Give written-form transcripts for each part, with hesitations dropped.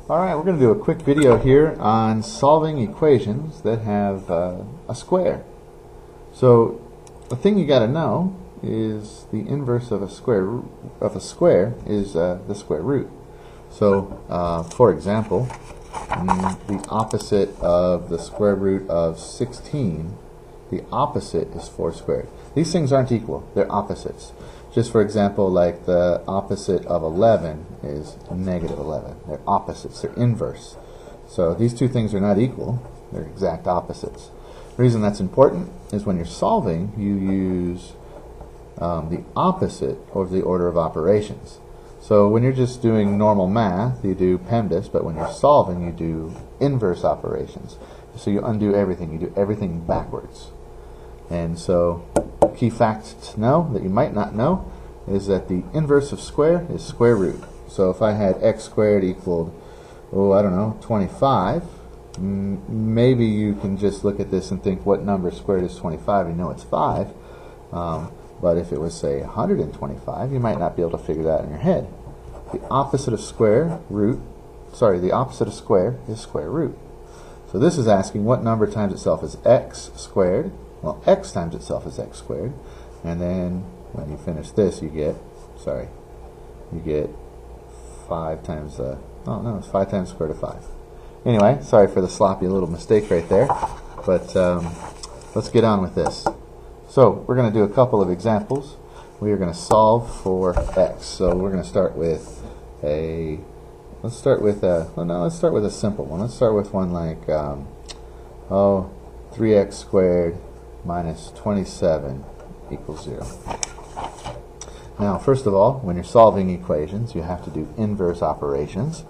Alright, we're going to do a quick video here on solving equations that have a square. So the thing you got to know is the inverse of a square is the square root. So for example, the opposite of the square root of 16, the opposite is 4 squared. These things aren't equal, they're opposites. Just for example, like the opposite of 11 is negative 11. They're opposites, they're inverse. So these two things are not equal, they're exact opposites. The reason that's important is when you're solving, you use the opposite over the order of operations. So when you're just doing normal math, you do PEMDAS, but when you're solving, you do inverse operations. So you undo everything, you do everything backwards. And so key fact to know that you might not know is that the inverse of square is square root. So if I had x squared equaled, I don't know, 25, maybe you can just look at this and think what number squared is 25. You know it's 5. But if it was, say, 125, you might not be able to figure that in your head. The opposite of square is square root. So this is asking what number times itself is x squared. Well, x times itself is x squared. And then when you finish this, you get 5 times it's 5 times the square root of 5. Anyway, sorry for the sloppy little mistake right there. But let's get on with this. So we're going to do a couple of examples. We are going to solve for x. So we're going to start with a simple one. Let's start with one like 3x squared minus 27 equals 0. Now, first of all, when you're solving equations, you have to do inverse operations.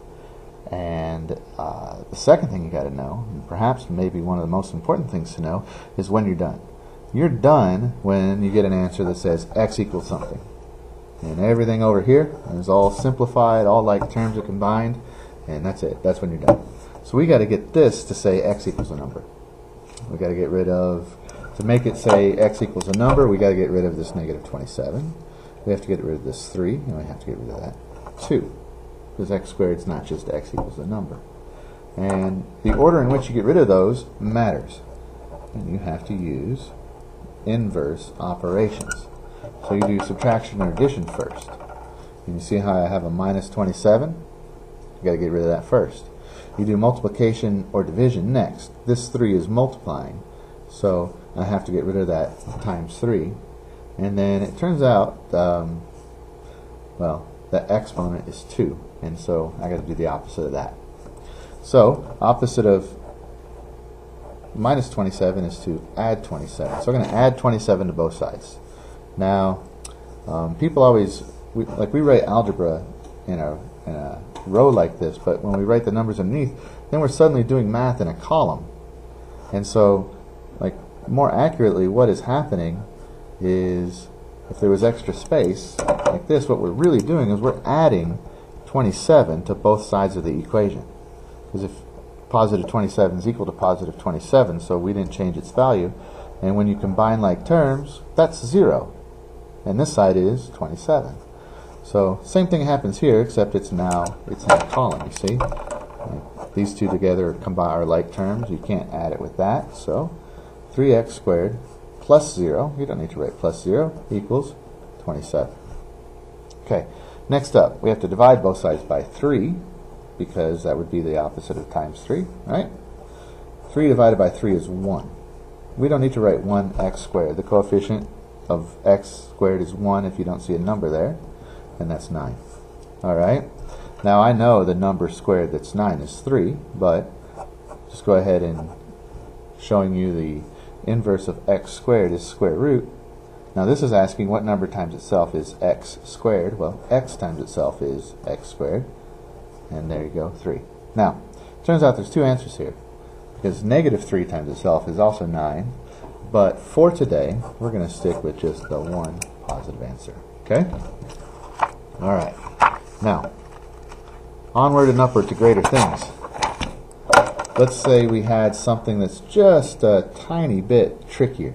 And the second thing you got to know, and perhaps maybe one of the most important things to know, is when you're done. You're done when you get an answer that says x equals something. And everything over here is all simplified, all like terms are combined, and that's it. That's when you're done. So we got to get this to say x equals a number. We got to get rid of, to make it say x equals a number, we got to get rid of this negative 27. We have to get rid of this 3, and we have to get rid of that 2. Because x squared is not just x equals a number. And the order in which you get rid of those matters. And you have to use inverse operations. So you do subtraction or addition first. And you see how I have a minus 27? You got to get rid of that first. You do multiplication or division next. This 3 is multiplying, so I have to get rid of that times 3. And then it turns out, the exponent is 2, and so I got to do the opposite of that. So opposite of minus 27 is to add 27. So we're going to add 27 to both sides. Now, people always, we write algebra in a row like this, but when we write the numbers underneath, then we're suddenly doing math in a column. And so, more accurately, what is happening is, if there was extra space, like this, what we're really doing is we're adding 27 to both sides of the equation. Because if positive 27 is equal to positive 27, so we didn't change its value. And when you combine like terms, that's 0. And this side is 27. So same thing happens here, except it's in a column, you see? These two together are like terms. You can't add it with that. So 3x squared plus 0, you don't need to write plus 0, equals 27. Okay, next up, we have to divide both sides by 3, because that would be the opposite of times 3, right? 3 divided by 3 is 1. We don't need to write 1x squared. The coefficient of x squared is 1 if you don't see a number there, and that's 9. Alright, now I know the number squared that's 9 is 3, but just go ahead and showing you the inverse of x squared is square root. Now this is asking what number times itself is x squared. Well, x times itself is x squared. And there you go, 3. Now, turns out there's two answers here, because negative 3 times itself is also 9, but for today, we're going to stick with just the one positive answer. Okay? Alright. Now, onward and upward to greater things. Let's say we had something that's just a tiny bit trickier.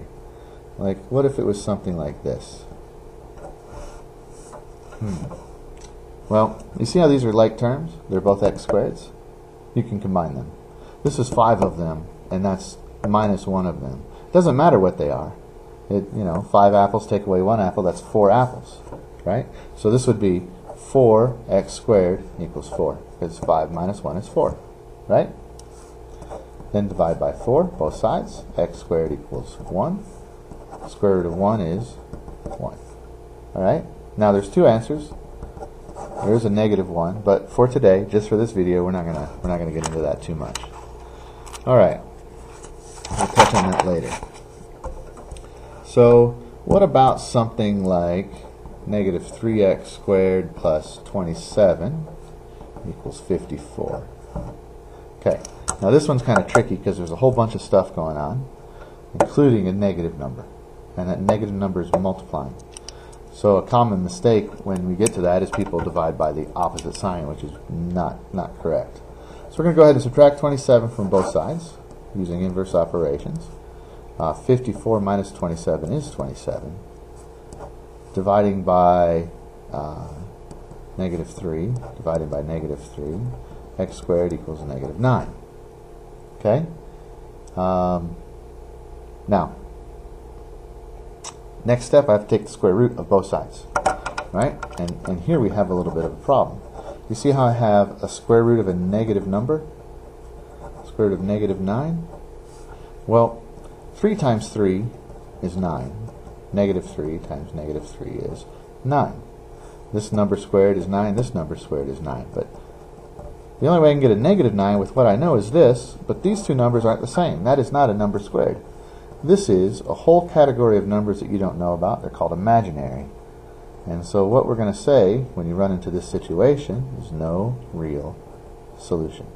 Like, what if it was something like this? Well, you see how these are like terms? They're both x squareds. you can combine them. This is 5 of them, and that's minus 1 of them. It doesn't matter what they are. 5 apples take away 1 apple, that's 4 apples, right? So this would be 4x squared equals 4, because 5 minus 1 is 4, right? Then divide by 4, both sides. X squared equals 1. Square root of 1 is 1. All right? Now there's 2 answers. There's a negative 1, but for today, just for this video, we're not gonna get into that too much. All right. We'll touch on that later. So what about something like negative 3x squared plus 27 equals 54? Okay. Now this one's kind of tricky because there's a whole bunch of stuff going on, including a negative number, and that negative number is multiplying. So a common mistake when we get to that is people divide by the opposite sign, which is not correct. So we're going to go ahead and subtract 27 from both sides using inverse operations. 54 minus 27 is 27. Dividing by negative 3, divided by negative 3, x squared equals negative 9. Okay? Now, next step, I have to take the square root of both sides. Right? And here we have a little bit of a problem. You see how I have a square root of a negative number? Square root of negative 9? Well, 3 times 3 is 9. Negative 3 times negative 3 is 9. This number squared is 9. This number squared is 9. But the only way I can get a negative 9 with what I know is this, but these two numbers aren't the same. That is not a number squared. This is a whole category of numbers that you don't know about. They're called imaginary. And so what we're going to say when you run into this situation is no real solution.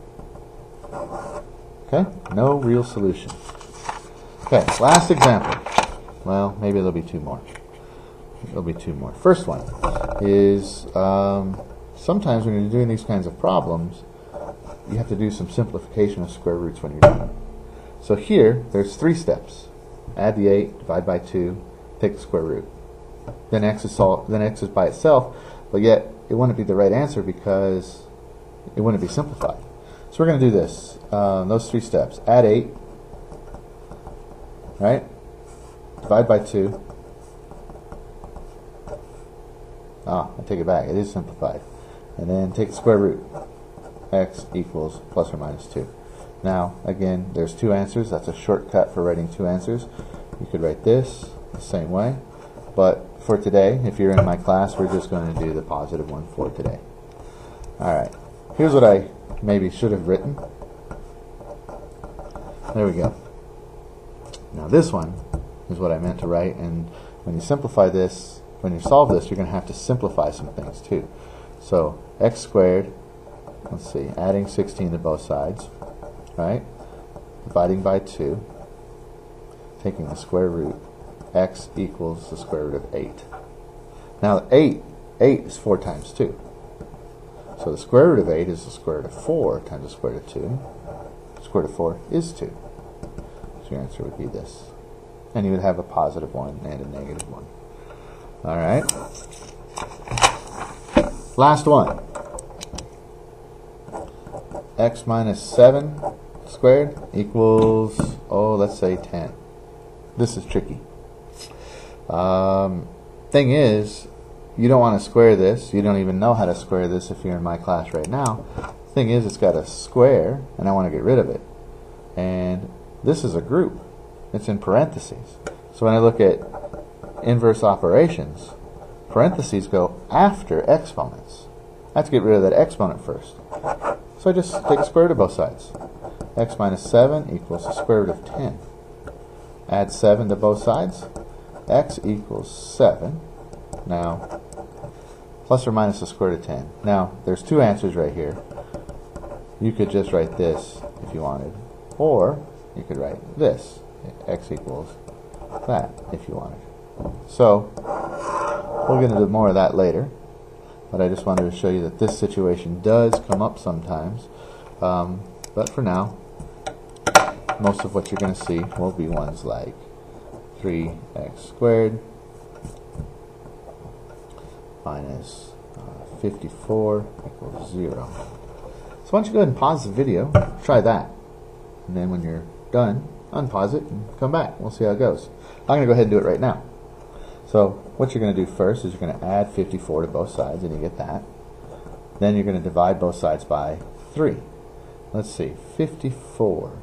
Okay? No real solution. Okay, last example. Well, maybe there'll be 2 more. There'll be 2 more. First one is sometimes when you're doing these kinds of problems, you have to do some simplification of square roots when you're done. So here, there's 3 steps. Add the 8, divide by 2, take the square root. Then x is by itself, but yet it wouldn't be the right answer because it wouldn't be simplified. So we're going to do this. Those 3 steps. Add 8, right? Divide by 2. I take it back. It is simplified. And then take the square root. X equals plus or minus 2. Now, again, there's 2 answers. That's a shortcut for writing 2 answers. You could write this the same way. But for today, if you're in my class, we're just going to do the positive one for today. Alright. Here's what I maybe should have written. There we go. Now this one is what I meant to write, and when you simplify this, when you solve this, you're going to have to simplify some things too. So x squared, let's see, adding 16 to both sides, right? Dividing by 2, taking the square root, x equals the square root of 8. Now 8 is 4 times 2. So the square root of 8 is the square root of 4 times the square root of 2. The square root of 4 is 2. So your answer would be this. And you would have a positive 1 and a negative 1. Alright. Last one. X minus 7 squared equals, let's say 10. This is tricky. Thing is, you don't want to square this. You don't even know how to square this if you're in my class right now. Thing is, it's got a square, and I want to get rid of it. And this is a group. It's in parentheses. So when I look at inverse operations, parentheses go after exponents. I have to get rid of that exponent first. So I just take the square root of both sides. X minus 7 equals the square root of 10. Add 7 to both sides. X equals 7. Now, plus or minus the square root of 10. Now, there's 2 answers right here. You could just write this if you wanted. Or you could write this. X equals that if you wanted. So, we'll get into more of that later. But I just wanted to show you that this situation does come up sometimes. But for now, most of what you're going to see will be ones like 3x squared minus 54 equals 0. So why don't you go ahead and pause the video, try that, and then when you're done, unpause it and come back. We'll see how it goes. I'm going to go ahead and do it right now. So what you're going to do first is you're going to add 54 to both sides, and you get that. Then you're going to divide both sides by 3. Let's see, 54.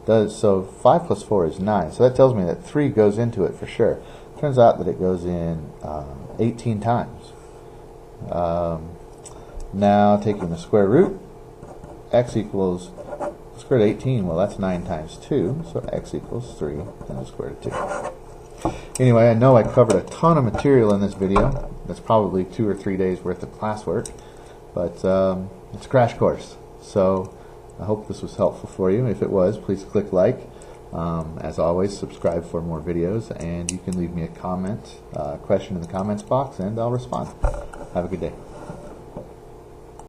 So 5 plus 4 is 9. So that tells me that 3 goes into it for sure. Turns out that it goes in 18 times. Now taking the square root, x equals square root of 18. Well, that's 9 times 2, so x equals 3 times the square root of 2. Anyway, I know I covered a ton of material in this video. That's probably 2 or 3 days worth of classwork, but it's a crash course. So I hope this was helpful for you. If it was, please click like. As always, subscribe for more videos, and you can leave me a comment, question in the comments box, and I'll respond. Have a good day.